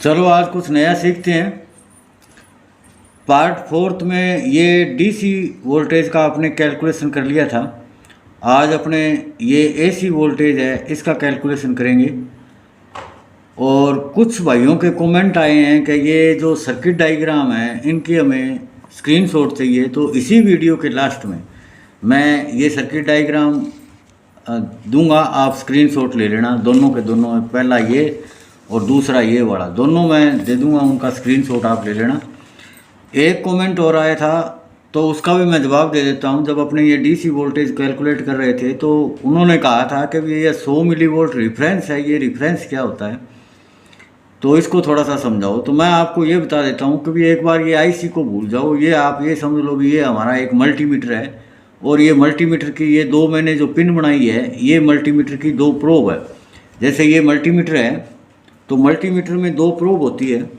चलो आज कुछ नया सीखते हैं। पार्ट फोर्थ में ये डीसी वोल्टेज का आपने कैलकुलेशन कर लिया था। आज अपने ये एसी वोल्टेज है इसका कैलकुलेशन करेंगे। और कुछ भाइयों के कमेंट आए हैं कि ये जो सर्किट डायग्राम है इनकी हमें स्क्रीनशॉट चाहिए, तो इसी वीडियो के लास्ट में मैं ये सर्किट डायग्राम दूंगा, आप स्क्रीनशॉट ले लेना। दोनों के दोनों, पहला ये और दूसरा ये वाला, दोनों मैं दे दूंगा, उनका स्क्रीनशॉट आप ले लेना। एक कमेंट और आया था तो उसका भी मैं जवाब दे देता हूं। जब अपने ये डीसी वोल्टेज कैलकुलेट कर रहे थे तो उन्होंने कहा था कि ये 100 मिलीवोल्ट रिफरेंस है, ये रिफरेंस क्या होता है, तो इसको थोड़ा सा समझाओ। तो मैं आपको ये बता देता हूँ कि एक बार ये आईसी को भूल जाओ, ये आप ये समझ लो भी ये हमारा एक मल्टीमीटर है और ये मल्टीमीटर की ये दो मैंने जो पिन बनाई है ये मल्टीमीटर की दो प्रोब है। जैसे ये मल्टीमीटर है तो मल्टीमीटर में दो प्रोब होती है।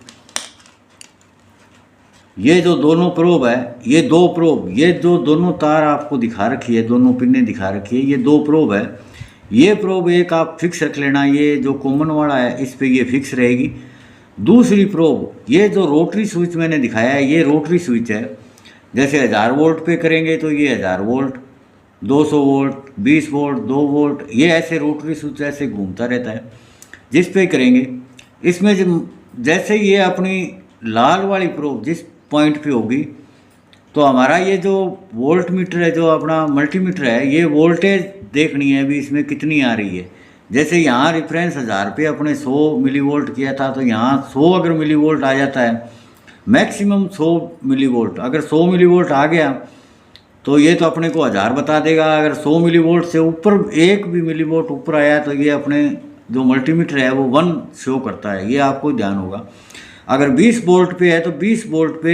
ये जो दोनों प्रोब है, ये दो प्रोब, ये जो दोनों तार आपको दिखा रखी है, दोनों पिनें दिखा रखी है, ये दो प्रोब है। ये प्रोब एक आप फिक्स रख लेना, ये जो कॉमन वाला है इस पे ये फिक्स रहेगी। दूसरी प्रोब, ये जो रोटरी स्विच मैंने दिखाया है ये रोटरी स्विच है। जैसे 1000 वोल्ट पे करेंगे तो ये 1000 वोल्ट, 200 वोल्ट, 20 वोल्ट, 2 वोल्ट, ये ऐसे रोटरी स्विच ऐसे घूमता रहता है। जिस पे करेंगे इसमें जैसे ये अपनी लाल वाली प्रोब जिस पॉइंट पे होगी तो हमारा ये जो वोल्ट मीटर है, जो अपना मल्टीमीटर है, ये वोल्टेज देखनी है भी इसमें कितनी आ रही है। जैसे यहाँ रेफरेंस 1000 पे अपने 100 मिलीवोल्ट किया था तो यहाँ 100 अगर मिलीवोल्ट आ जाता है, मैक्सिमम 100 मिलीवोल्ट, अगर 100 मिलीवोल्ट आ गया तो ये तो अपने को 1000 बता देगा। अगर 100 मिलीवोल्ट से ऊपर एक भी मिलीवोल्ट ऊपर आया तो ये अपने जो मल्टीमीटर है वो 1 शो करता है, ये आपको ध्यान होगा। अगर 20 वोल्ट पे है तो 20 वोल्ट पे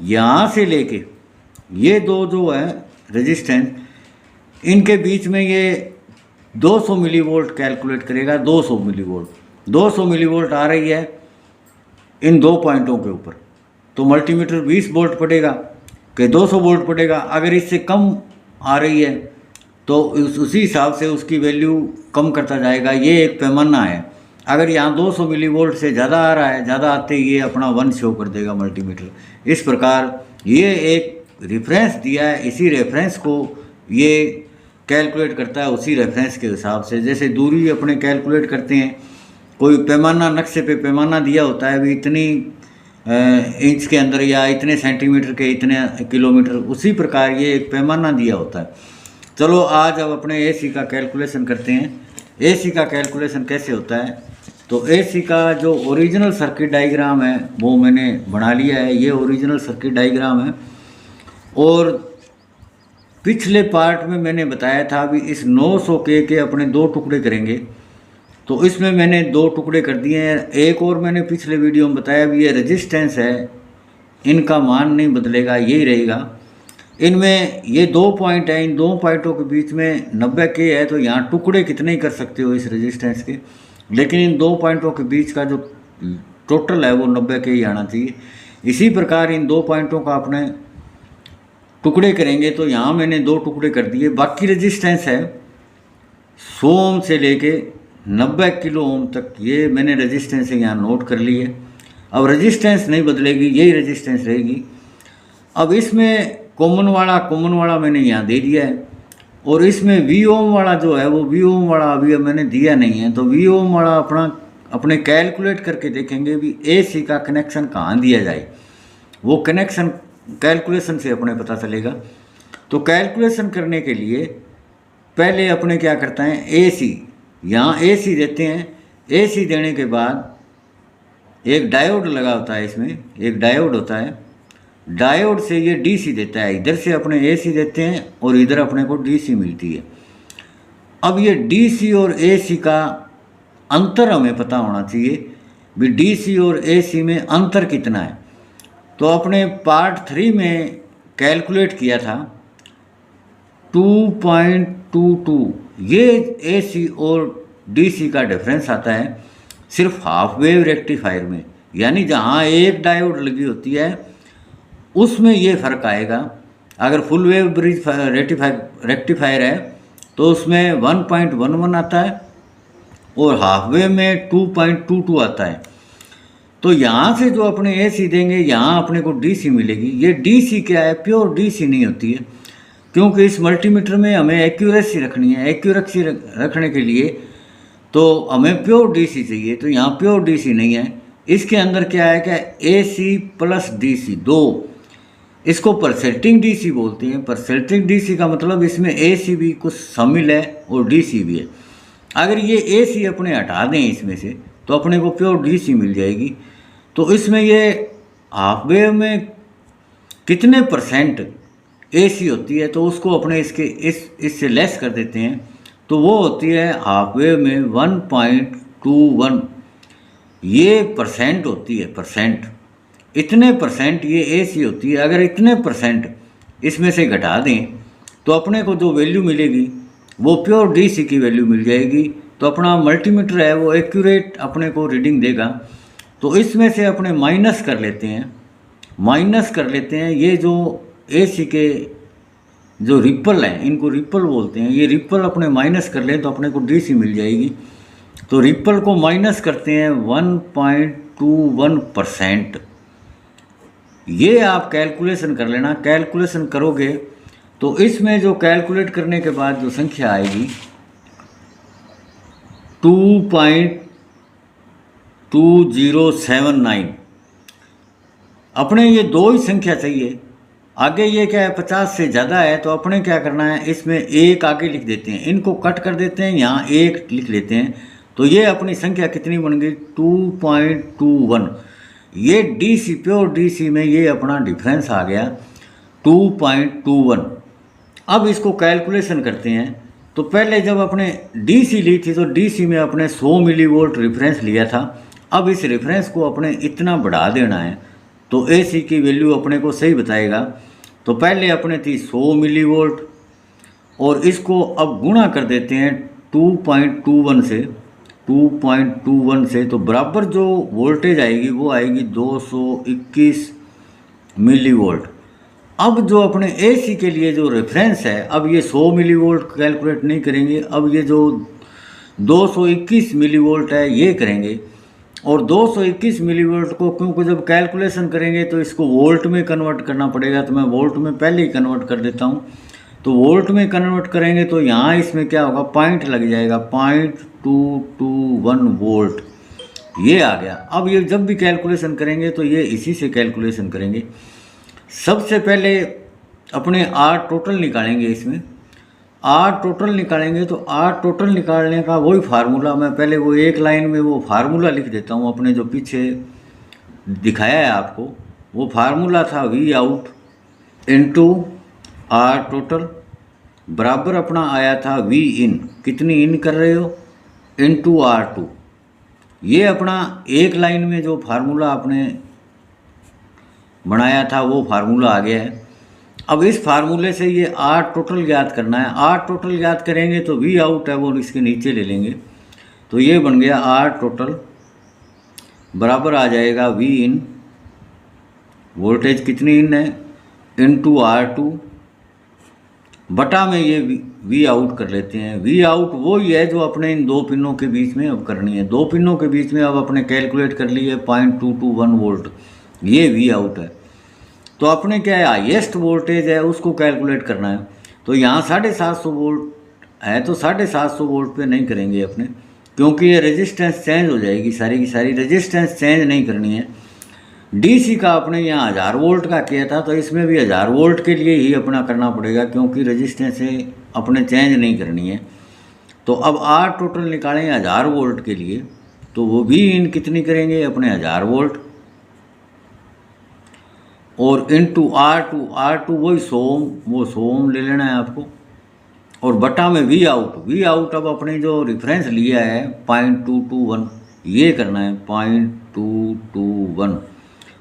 यहाँ से लेके ये दो जो है रेजिस्टेंस, इनके बीच में ये 200 मिलीवोल्ट कैलकुलेट करेगा। 200 मिलीवोल्ट, 200 मिलीवोल्ट आ रही है इन दो पॉइंटों के ऊपर, तो मल्टीमीटर 20 वोल्ट पड़ेगा कि 200 वोल्ट पड़ेगा। अगर इससे कम आ रही है तो उसी हिसाब से उसकी वैल्यू कम करता जाएगा। ये एक पैमाना है। अगर यहाँ 200 मिलीवोल्ट से ज़्यादा आ रहा है, ज़्यादा आते ही ये अपना 1 शो कर देगा मल्टीमीटर। इस प्रकार ये एक रेफरेंस दिया है, इसी रेफरेंस को ये कैलकुलेट करता है उसी रेफरेंस के हिसाब से। जैसे दूरी अपने कैलकुलेट करते हैं, कोई पैमाना, नक्शे पे पैमाना दिया होता है भी इतनी इंच के अंदर या इतने सेंटीमीटर के इतने किलोमीटर, उसी प्रकार ये एक पैमाना दिया होता है। चलो आज अब अपने एसी का कैलकुलेशन करते हैं। एसी का कैलकुलेशन कैसे होता है, तो एसी का जो ओरिजिनल सर्किट डायग्राम है वो मैंने बना लिया है। ये ओरिजिनल सर्किट डायग्राम है और पिछले पार्ट में मैंने बताया था भी इस 900 के अपने दो टुकड़े करेंगे, तो इसमें मैंने दो टुकड़े कर दिए हैं। एक और मैंने पिछले वीडियो में बताया भी ये रेजिस्टेंस है, इनका मान नहीं बदलेगा, यही रहेगा। इनमें ये दो पॉइंट है, इन दो पॉइंटों के बीच में 90 के है, तो यहाँ टुकड़े कितने ही कर सकते हो इस रेजिस्टेंस के, लेकिन इन दो पॉइंटों के बीच का जो टोटल है वो 90 के ही आना चाहिए। इसी प्रकार इन दो पॉइंटों का अपने टुकड़े करेंगे, तो यहाँ मैंने दो टुकड़े कर दिए। बाकी रेजिस्टेंस है 100 ओम से लेके 90 किलो ओम तक, ये मैंने रेजिस्टेंस यहाँ नोट कर ली है। अब रेजिस्टेंस नहीं बदलेगी, यही रेजिस्टेंस रहेगी। अब इसमें कॉमन वाला मैंने यहाँ दे दिया है और इसमें वी ओम वाला जो है वो वी ओम वाला अभी मैंने दिया नहीं है, तो वी ओम वाला अपने कैलकुलेट करके देखेंगे भी एसी का कनेक्शन कहाँ दिया जाए। वो कनेक्शन कैलकुलेशन से अपने पता चलेगा। तो कैलकुलेशन करने के लिए पहले अपने क्या करते हैं, एसी, यहाँ एसी देते हैं। एसी देने के बाद एक डायोड लगा होता है, इसमें एक डायोड होता है, डायोड से ये डीसी देता है। इधर से अपने एसी देते हैं और इधर अपने को डीसी मिलती है। अब ये डीसी और एसी का अंतर हमें पता होना चाहिए भी डीसी और एसी में अंतर कितना है। तो अपने पार्ट 3 में कैलकुलेट किया था 2.22, ये एसी और डीसी का डिफरेंस आता है सिर्फ हाफ वेव रेक्टिफायर में, यानी जहाँ एक डायोड लगी होती है उसमें ये फ़र्क आएगा। अगर फुल वेव ब्रिज रेक्टिफायर है तो उसमें 1.11 आता है और हाफ वेव में 2.22 आता है। तो यहाँ से जो अपने AC देंगे यहाँ अपने को DC मिलेगी। ये DC क्या है, प्योर DC नहीं होती है, क्योंकि इस मल्टीमीटर में हमें एक्यूरेसी रखनी है। एक्यूरेसी रखने के लिए तो हमें प्योर DC चाहिए, तो यहाँ प्योर DC नहीं है। इसके अंदर क्या है, क्या AC प्लस DC दो, इसको परसेंटिंग DC बोलते हैं। परसेंटिंग DC का मतलब इसमें AC भी कुछ शामिल है और DC भी है। अगर ये AC अपने हटा दें इसमें से तो अपने को प्योर DC मिल जाएगी। तो इसमें ये हाफ वेव में कितने परसेंट AC होती है, तो उसको अपने इससे लेस कर देते हैं, तो वो होती है हाफ वेव में 1.21, ये परसेंट होती है, परसेंट। इतने परसेंट ये AC होती है। अगर इतने परसेंट इसमें से घटा दें तो अपने को जो वैल्यू मिलेगी वो प्योर DC की वैल्यू मिल जाएगी। तो अपना मल्टीमीटर है वो एक्यूरेट अपने को रीडिंग देगा। तो इसमें से अपने माइनस कर लेते हैं ये जो AC के जो रिपल हैं, इनको रिपल बोलते हैं, ये रिपल अपने माइनस कर लें तो अपने को DC मिल जाएगी। तो रिपल को माइनस करते हैं 1.21%। ये आप कैलकुलेशन कर लेना। कैलकुलेशन करोगे तो इसमें जो कैलकुलेट करने के बाद जो संख्या आएगी 2.2079। अपने ये दो ही संख्या चाहिए। आगे ये क्या है, 50 से ज़्यादा है, तो अपने क्या करना है, इसमें एक आगे लिख देते हैं, इनको कट कर देते हैं, यहाँ एक लिख लेते हैं। तो ये अपनी संख्या कितनी बन गई, 2.21। ये DC प्योर DC में ये अपना डिफरेंस आ गया 2.21। अब इसको कैलकुलेशन करते हैं। तो पहले जब अपने DC ली थी तो DC में अपने 100 मिलीवोल्ट रेफरेंस लिया था। अब इस रेफरेंस को अपने इतना बढ़ा देना है तो AC की वैल्यू अपने को सही बताएगा। तो पहले अपने थी 100 मिलीवोल्ट और इसको अब गुणा कर देते हैं 2.21 से, तो बराबर जो वोल्टेज आएगी वो आएगी 221 मिलीवोल्ट। अब जो अपने AC के लिए जो रेफरेंस है, अब ये 100 मिलीवोल्ट कैलकुलेट नहीं करेंगे, अब ये जो 221 मिलीवोल्ट है ये करेंगे। और 221 मिलीवोल्ट को क्योंकि जब कैलकुलेशन करेंगे तो इसको वोल्ट में कन्वर्ट करना पड़ेगा, तो मैं वोल्ट में पहले ही कन्वर्ट कर देता हूँ। तो वोल्ट में कन्वर्ट करेंगे तो यहाँ इसमें क्या होगा, पॉइंट लग जाएगा, 0.221 वोल्ट ये आ गया। अब ये जब भी कैलकुलेशन करेंगे तो ये इसी से कैलकुलेशन करेंगे। सबसे पहले अपने R टोटल निकालेंगे। इसमें R टोटल निकालेंगे तो R टोटल निकालने का वही फार्मूला, मैं पहले वो एक लाइन में वो फार्मूला लिख देता हूँ, अपने जो पीछे दिखाया है आपको वो फार्मूला था V out into R total बराबर अपना आया था V इन, कितनी इन कर रहे हो, इंटू R2। ये अपना एक लाइन में जो फार्मूला आपने बनाया था वो फार्मूला आ गया है। अब इस फार्मूले से ये R टोटल ज्ञात करना है। R टोटल ज्ञात करेंगे तो V आउट है वो इसके नीचे ले लेंगे, तो ये बन गया R टोटल बराबर आ जाएगा V इन, वोल्टेज कितनी इन है, इंटू R2 बटा में ये V आउट कर लेते हैं। V आउट वो ही है जो अपने इन दो पिनों के बीच में अब करनी है। दो पिनों के बीच में अब अपने कैलकुलेट कर लिए 0.221 वोल्ट, ये V आउट है। तो अपने क्या है, हाईएस्ट वोल्टेज है उसको कैलकुलेट करना है। तो यहाँ 750 वोल्ट है तो 750 वोल्ट पे नहीं करेंगे अपने, क्योंकि ये रेजिस्टेंस चेंज हो जाएगी, सारी की सारी रेजिस्टेंस चेंज नहीं करनी है। DC का अपने यहाँ 1000 वोल्ट का किया था तो इसमें भी 1000 वोल्ट के लिए ही अपना करना पड़ेगा, क्योंकि रेजिस्टेंस अपने चेंज नहीं करनी है। तो अब R टोटल निकालेंगे 1000 वोल्ट के लिए, तो वो भी इन कितनी करेंगे अपने 1000 वोल्ट और इंटू R2 वही 100 ओम, वो 100 ओम ले लेना है आपको, और बटा में V आउट अब अपने जो रेफरेंस लिया है 0.221 ये करना है 0.221।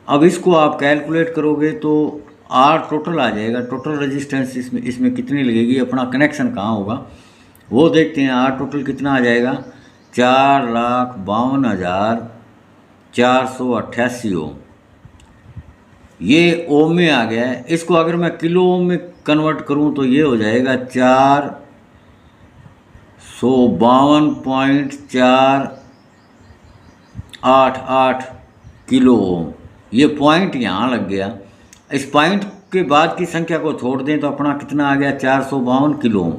अब इसको आप कैलकुलेट करोगे तो R टोटल आ जाएगा। टोटल रेजिस्टेंस इसमें कितनी लगेगी, अपना कनेक्शन कहाँ होगा वो देखते हैं। R टोटल कितना आ जाएगा, 4,52,488 ओम, ये ओम में आ गया है। इसको अगर मैं किलो ओम में कन्वर्ट करूं तो ये हो जाएगा 452.488 किलो ओम। ये पॉइंट यहाँ लग गया। इस पॉइंट के बाद की संख्या को छोड़ दें तो अपना कितना आ गया, 452 किलो ओम।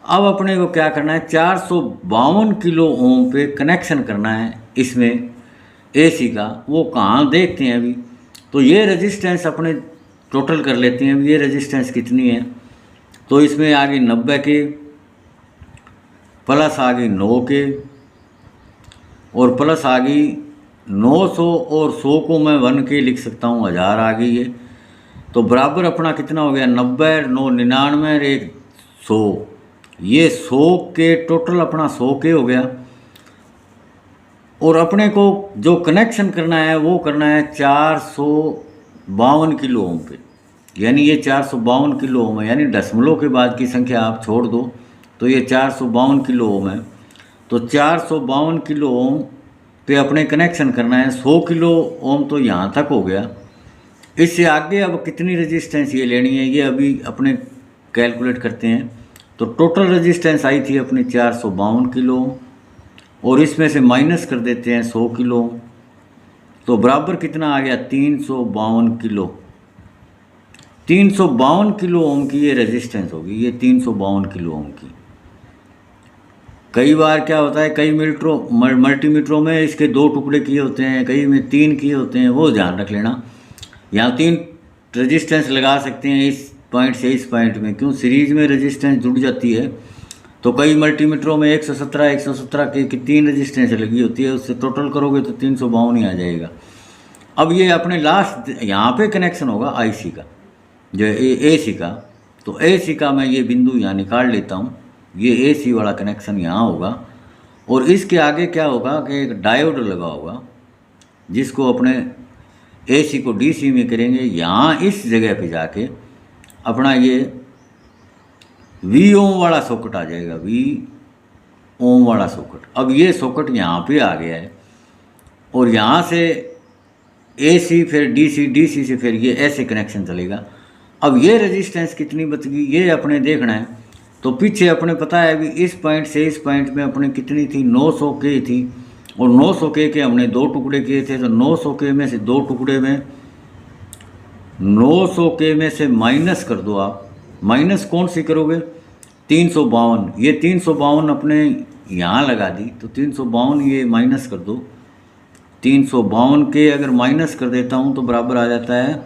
अब अपने को क्या करना है, 452 किलो ओम पे कनेक्शन करना है इसमें एसी का। वो कहाँ देखते हैं अभी। तो ये रेजिस्टेंस अपने टोटल कर लेते हैं। ये रेजिस्टेंस कितनी है, तो इसमें आ गई 90 के, प्लस आ गई 9 के, और प्लस आ गई 900, और 100 को मैं 1 के लिख सकता हूँ, 1000 आ गई है। तो बराबर अपना कितना हो गया, 90, 9, 99 और 1, 100। ये 100 के टोटल अपना 100 के हो गया। और अपने को जो कनेक्शन करना है वो करना है 452 किलो ओम पे। यानी ये 452 किलो ओम है, यानी दशमलव के बाद की संख्या आप छोड़ दो तो ये 452 किलो ओम है। तो 452 किलो ओम पे अपने कनेक्शन करना है। 100 किलो ओम तो यहाँ तक हो गया। इससे आगे अब कितनी रेजिस्टेंस ये लेनी है, ये अभी अपने कैलकुलेट करते हैं। तो टोटल रेजिस्टेंस आई थी अपनी 452 किलो ओम, और इसमें से माइनस कर देते हैं 100 किलो, तो बराबर कितना आ गया, 352 किलो। 352 किलो ओम की ये रेजिस्टेंस होगी, ये 352 किलो ओम की। कई बार क्या होता है, कई मल्टीमीटरों में इसके 2 टुकड़े किए होते हैं, कई में 3 किए होते हैं, वो ध्यान रख लेना। यहाँ 3 रेजिस्टेंस लगा सकते हैं इस पॉइंट से इस पॉइंट में, क्यों, सीरीज में रेजिस्टेंस जुड़ जाती है। तो कई मल्टीमीटरों में 117 की 3 रेजिस्टेंस लगी होती है, उससे टोटल करोगे तो 352 ही आ जाएगा। अब ये अपने लास्ट यहाँ पे कनेक्शन होगा आईसी का, जो एसी का। तो एसी का मैं ये बिंदु यहाँ निकाल लेता हूँ, ये एसी वाला कनेक्शन यहाँ होगा। और इसके आगे क्या होगा कि एक डायोड लगा होगा, जिसको अपने एसी को डीसी में करेंगे। यहाँ इस जगह पे जाके अपना ये वी ओम वाला सॉकेट आ जाएगा, वी ओम वाला सॉकेट। अब ये सॉकेट यहाँ पे आ गया है, और यहाँ से एसी फिर डीसी, डीसी से फिर ये ऐसे कनेक्शन चलेगा। अब ये रेजिस्टेंस कितनी बच गई ये अपने देखना है। तो पीछे अपने पता है अभी इस पॉइंट से इस पॉइंट में अपने कितनी थी, 900 के थी, और 900 के हमने 2 टुकड़े किए थे। तो 900 के में से 2 टुकड़े में 900 के में से माइनस कर दो आप। माइनस कौन सी करोगे, 352। ये 352 अपने यहाँ लगा दी, तो 352 ये माइनस कर दो। 352 के अगर माइनस कर देता हूँ तो बराबर आ जाता है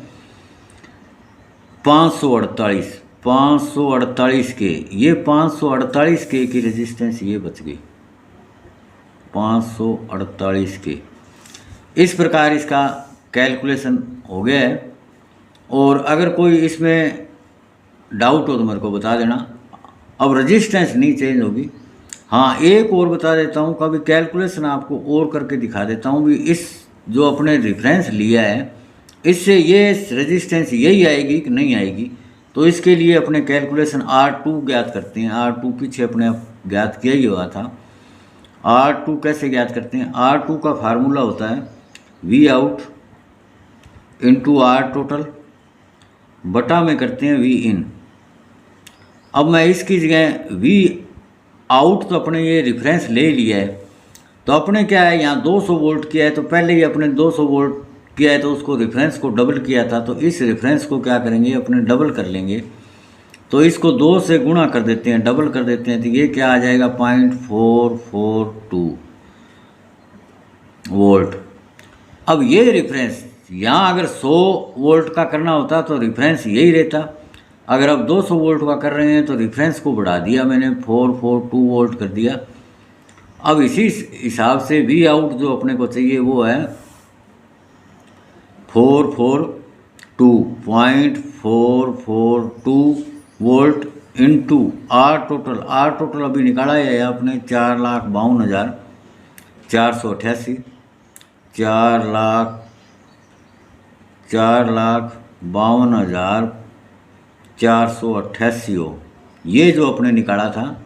548। 548 के, ये 548 के की रेजिस्टेंस ये बच गई, 548 के। इस प्रकार इसका कैलकुलेशन हो गया है। और अगर कोई इसमें डाउट हो तो मेरे को बता देना। अब रेजिस्टेंस नहीं चेंज होगी। हाँ, एक और बता देता हूँ, कभी कैलकुलेशन आपको और करके दिखा देता हूँ भी। इस जो अपने रेफरेंस लिया है इससे ये रेजिस्टेंस यही आएगी कि नहीं आएगी। तो इसके लिए अपने कैलकुलेशन R2 ज्ञात करते हैं। R2 पीछे अपने ज्ञात किया ही हुआ था। R2 कैसे ज्ञात करते हैं, R2 का फार्मूला होता है V out into R total बटा में करते हैं V इन। अब मैं इसकी जगह V आउट तो अपने ये रेफरेंस ले लिया है, तो अपने क्या है यहाँ 200 वोल्ट किया है, तो पहले ही अपने 200 वोल्ट किया है तो उसको रेफरेंस को डबल किया था। तो इस रेफरेंस को क्या करेंगे, अपने डबल कर लेंगे। तो इसको 2 से गुणा कर देते हैं, डबल कर देते हैं, तो ये क्या आ जाएगा 0.442 वोल्ट। अब ये रेफरेंस यहाँ अगर 100 वोल्ट का करना होता तो रेफरेंस यही रहता। अगर अब 200 वोल्ट का कर रहे हैं तो रेफरेंस को बढ़ा दिया मैंने, 442 वोल्ट कर दिया। अब इसी हिसाब से वी आउट जो अपने को चाहिए वो है 442.442 volt into R total. R total अभी निकाला है आपने 4,52,488, 4,52,488 हो। ये जो अपने निकाला था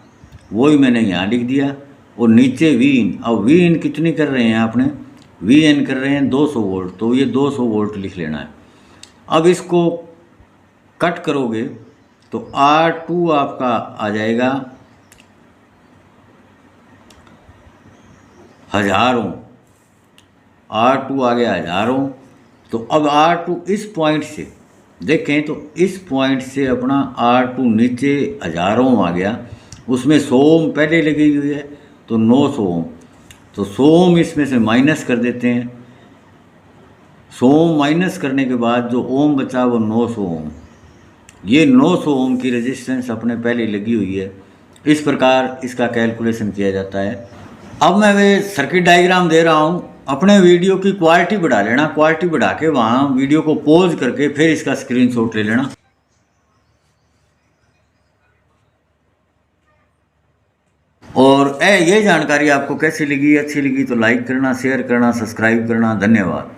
वही मैंने यहाँ लिख दिया। और नीचे वी इन, अब वी इन कितनी कर रहे हैं आपने, वी इन कर रहे हैं 200 वोल्ट, तो ये 200 वोल्ट लिख लेना है। अब इसको कट करोगे तो R2 आपका आ जाएगा 1000 ओम। R2 आ गया 1000 ओम। तो अब R2 इस पॉइंट से देखें तो इस पॉइंट से अपना R2 नीचे 1000 ओम आ गया, उसमें 100 ओम पहले लगी हुई है तो 900 ओम। तो 100 ओम इसमें से माइनस कर देते हैं। 100 ओम माइनस करने के बाद जो ओम बचा वो 900 ओम। ये 900 ओम की रेजिस्टेंस अपने पहले लगी हुई है। इस प्रकार इसका कैलकुलेशन किया जाता है। अब मैं वे सर्किट डायग्राम दे रहा हूँ, अपने वीडियो की क्वालिटी बढ़ा लेना, क्वालिटी बढ़ा के वहाँ वीडियो को पॉज करके फिर इसका स्क्रीनशॉट ले लेना। और ये जानकारी आपको कैसी लगी, अच्छी लगी तो लाइक करना, शेयर करना, सब्सक्राइब करना। धन्यवाद।